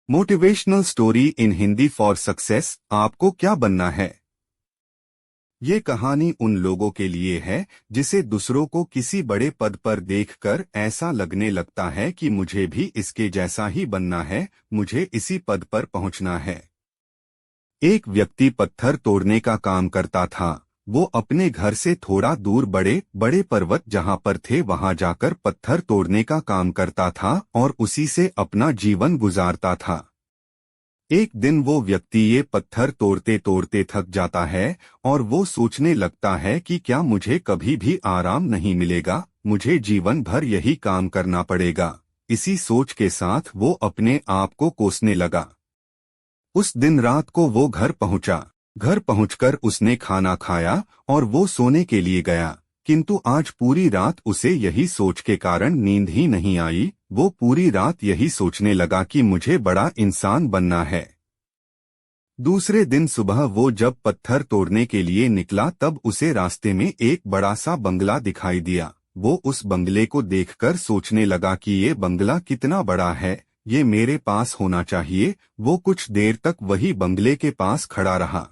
Motivational story in Hindi for success. आपको क्या बनना है? ये कहानी उन लोगों के लिए है जिसे दूसरों को किसी बड़े पद पर देखकर ऐसा लगने लगता है कि मुझे भी इसके जैसा ही बनना है, मुझे इसी पद पर पहुंचना है। एक व्यक्ति पत्थर तोड़ने का काम करता था। वो अपने घर से थोड़ा दूर बड़े बड़े पर्वत जहां पर थे वहां जाकर पत्थर तोड़ने का काम करता था और उसी से अपना जीवन गुजारता था। एक दिन वो व्यक्ति ये पत्थर तोड़ते तोड़ते थक जाता है और वो सोचने लगता है कि क्या मुझे कभी भी आराम नहीं मिलेगा, मुझे जीवन भर यही काम करना पड़ेगा। इसी सोच के साथ वो अपने आप को कोसने लगा। उस दिन रात को वो घर पहुंचा। घर पहुंचकर उसने खाना खाया और वो सोने के लिए गया, किंतु आज पूरी रात उसे यही सोच के कारण नींद ही नहीं आई। वो पूरी रात यही सोचने लगा कि मुझे बड़ा इंसान बनना है। दूसरे दिन सुबह वो जब पत्थर तोड़ने के लिए निकला तब उसे रास्ते में एक बड़ा सा बंगला दिखाई दिया। वो उस बंगले को देखकर सोचने लगा कि ये बंगला कितना बड़ा है, ये मेरे पास होना चाहिए। वो कुछ देर तक वही बंगले के पास खड़ा रहा।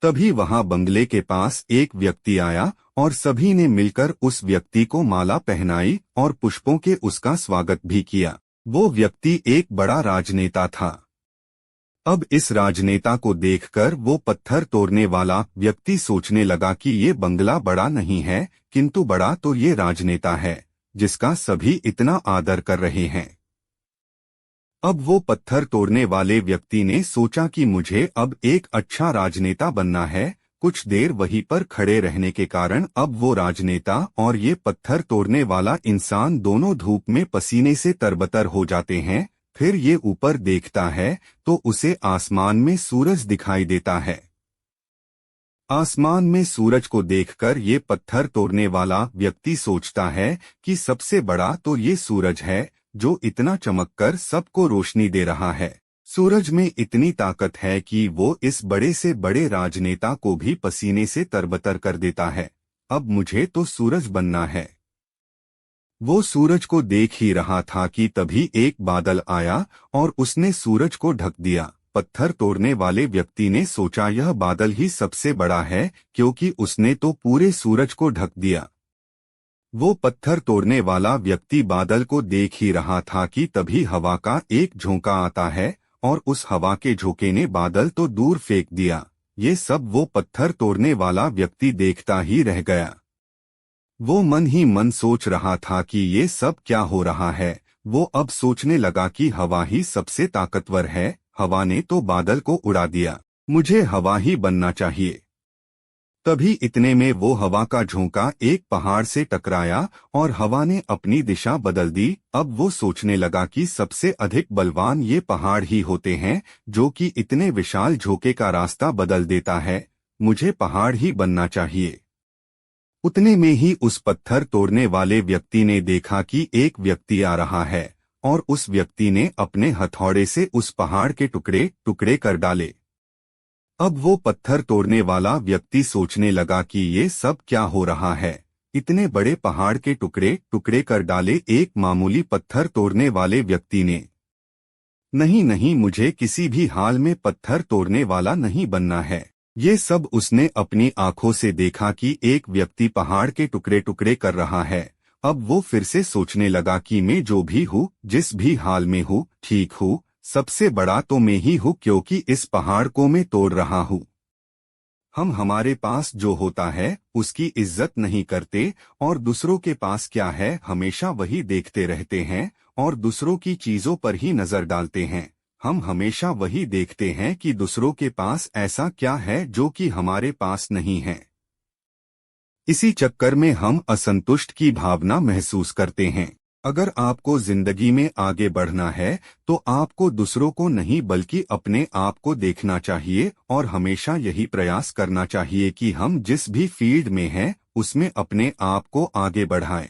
तभी वहां बंगले के पास एक व्यक्ति आया और सभी ने मिलकर उस व्यक्ति को माला पहनाई और पुष्पों के उसका स्वागत भी किया। वो व्यक्ति एक बड़ा राजनेता था। अब इस राजनेता को देखकर वो पत्थर तोड़ने वाला व्यक्ति सोचने लगा कि ये बंगला बड़ा नहीं है, किंतु बड़ा तो ये राजनेता है जिसका सभी इतना आदर कर रहे हैं। अब वो पत्थर तोड़ने वाले व्यक्ति ने सोचा कि मुझे अब एक अच्छा राजनेता बनना है। कुछ देर वहीं पर खड़े रहने के कारण अब वो राजनेता और ये पत्थर तोड़ने वाला इंसान दोनों धूप में पसीने से तरबतर हो जाते हैं। फिर ये ऊपर देखता है तो उसे आसमान में सूरज दिखाई देता है। आसमान में सूरज को देखकर ये पत्थर तोड़ने वाला व्यक्ति सोचता है कि सबसे बड़ा तो ये सूरज है जो इतना चमककर सबको रोशनी दे रहा है। सूरज में इतनी ताकत है कि वो इस बड़े से बड़े राजनेता को भी पसीने से तरबतर कर देता है। अब मुझे तो सूरज बनना है। वो सूरज को देख ही रहा था कि तभी एक बादल आया और उसने सूरज को ढक दिया। पत्थर तोड़ने वाले व्यक्ति ने सोचा यह बादल ही सबसे बड़ा है, क्योंकि उसने तो पूरे सूरज को ढक दिया। वो पत्थर तोड़ने वाला व्यक्ति बादल को देख ही रहा था कि तभी हवा का एक झोंका आता है और उस हवा के झोंके ने बादल तो दूर फेंक दिया। ये सब वो पत्थर तोड़ने वाला व्यक्ति देखता ही रह गया। वो मन ही मन सोच रहा था कि ये सब क्या हो रहा है। वो अब सोचने लगा कि हवा ही सबसे ताकतवर है, हवा ने तो बादल को उड़ा दिया, मुझे हवा ही बनना चाहिए। तभी इतने में वो हवा का झोंका एक पहाड़ से टकराया और हवा ने अपनी दिशा बदल दी। अब वो सोचने लगा कि सबसे अधिक बलवान ये पहाड़ ही होते हैं जो कि इतने विशाल झोंके का रास्ता बदल देता है, मुझे पहाड़ ही बनना चाहिए। उतने में ही उस पत्थर तोड़ने वाले व्यक्ति ने देखा कि एक व्यक्ति आ रहा है और उस व्यक्ति ने अपने हथौड़े से उस पहाड़ के टुकड़े टुकड़े कर डाले। अब वो पत्थर तोड़ने वाला व्यक्ति सोचने लगा कि ये सब क्या हो रहा है। इतने बड़े पहाड़ के टुकड़े टुकड़े कर डाले एक मामूली पत्थर तोड़ने वाले व्यक्ति ने। नहीं नहीं, मुझे किसी भी हाल में पत्थर तोड़ने वाला नहीं बनना है। ये सब उसने अपनी आंखों से देखा कि एक व्यक्ति पहाड़ के टुकड़े टुकड़े कर रहा है। अब वो फिर से सोचने लगा कि मैं जो भी हूँ, जिस भी हाल में हूँ, ठीक हूँ, सबसे बड़ा तो मैं ही हूँ क्योंकि इस पहाड़ को मैं तोड़ रहा हूँ। हम हमारे पास जो होता है उसकी इज्जत नहीं करते और दूसरों के पास क्या है हमेशा वही देखते रहते हैं और दूसरों की चीजों पर ही नजर डालते हैं। हम हमेशा वही देखते हैं कि दूसरों के पास ऐसा क्या है जो कि हमारे पास नहीं है। इसी चक्कर में हम असंतुष्ट की भावना महसूस करते हैं। अगर आपको जिंदगी में आगे बढ़ना है तो आपको दूसरों को नहीं बल्कि अपने आप को देखना चाहिए और हमेशा यही प्रयास करना चाहिए कि हम जिस भी फील्ड में हैं उसमें अपने आप को आगे बढ़ाएं।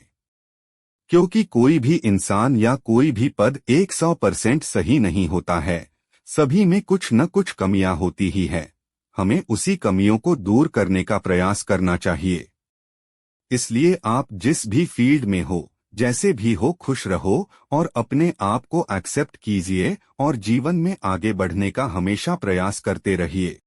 क्योंकि कोई भी इंसान या कोई भी पद 100% सही नहीं होता है, सभी में कुछ न कुछ कमियां होती ही है। हमें उसी कमियों को दूर करने का प्रयास करना चाहिए। इसलिए आप जिस भी फील्ड में हो, जैसे भी हो खुश रहो और अपने आप को एक्सेप्ट कीजिए और जीवन में आगे बढ़ने का हमेशा प्रयास करते रहिए।